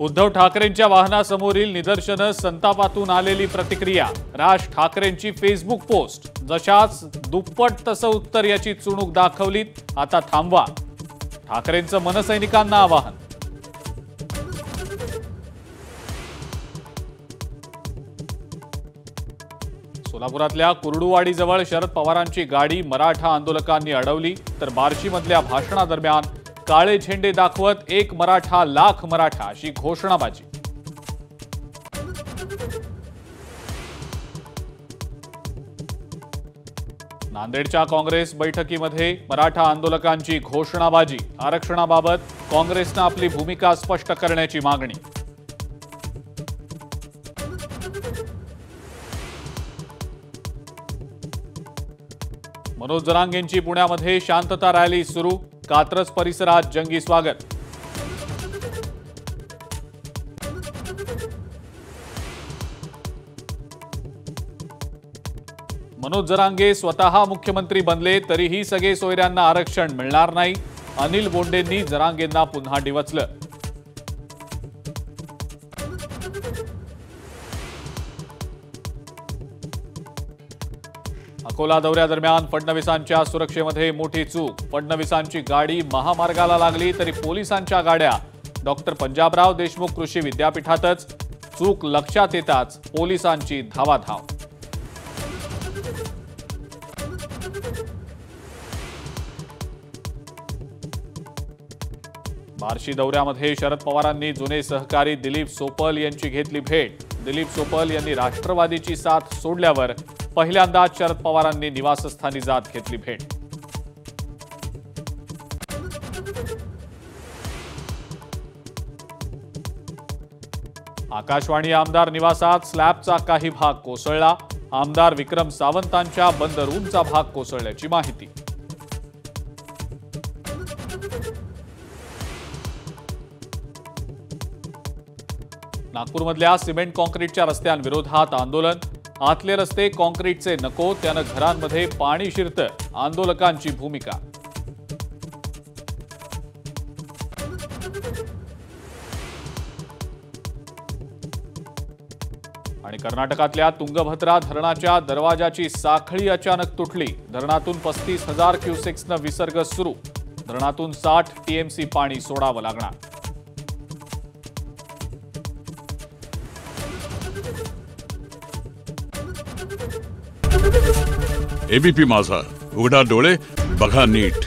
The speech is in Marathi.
उद्धव ठाकरेंच्या वाहनासमोरील निदर्शनं संतापातून आलेली प्रतिक्रिया। राज ठाकरेंची फेसबुक पोस्ट। जशाच दुप्पट तसं उत्तर याची चुणूक दाखवलीत। आता थांबवा, ठाकरेंचं मनसैनिकांना आवाहन। सोलापुरातल्या कुर्डुवाडीजवळ शरद पवारांची गाडी मराठा आंदोलकांनी अडवली, तर बार्शीमधल्या भाषणादरम्यान काळे झेंडे दाखवत एक मराठा लाख मराठा अशी घोषणाबाजी। नांदेडच्या काँग्रेस बैठकीमध्ये मराठा आंदोलकांची घोषणाबाजी। आरक्षणाबाबत काँग्रेसनं आपली भूमिका स्पष्ट करण्याची मागणी। मनोज जरांगेंची पुण्यामध्ये शांतता रॅली सुरू। कात्रज परिसरात जंगी स्वागत। मनोज जरांगे स्वतः मुख्यमंत्री बनले तरीही सगळे सोयऱ्यांना आरक्षण मिळणार नाही। अनिल बोंडेंनी जरांगेंना पुन्हा डिवचलं। अकोला दौऱ्यादरम्यान फडणवीसांच्या सुरक्षेमध्ये मोठी चूक। फडणवीसांची गाडी महामार्गाला लागली तरी पोलिसांच्या गाड्या डॉक्टर पंजाबराव देशमुख कृषी विद्यापीठातच। चूक लक्षात येताच पोलिसांची धावाधाव। बार्शी दौऱ्यामध्ये शरद पवारांनी जुने सहकारी दिलीप सोपल यांची घेतली भेट। दिलीप सोपल यांनी राष्ट्रवादीची साथ सोडल्यावर पहिल्यांदाच शरद पवारांनी निवासस्थानी जात घेतली भेट। आकाशवाणी आमदार निवासात स्लॅबचा काही भाग कोसळला। आमदार विक्रम सावंतांच्या बंद रूमचा भाग कोसळल्याची माहिती। नागपूरमधल्या सिमेंट कॉन्क्रीटच्या रस्त्यांविरोधात आंदोलन। आतले रस्ते कॉन्क्रीटचे नको, त्यानं घरांमध्ये पाणी शिरतं, आंदोलकांची भूमिका। आणि कर्नाटकातल्या तुंगभद्रा धरणाच्या दरवाजाची साखळी अचानक तुटली। धरणातून 35,000 क्युसेक्सनं विसर्ग सुरू। धरणातून 60 टीएमसी पाणी सोडावं लागणार। एबीपी माझा, उघडा डोळे बघा नीट।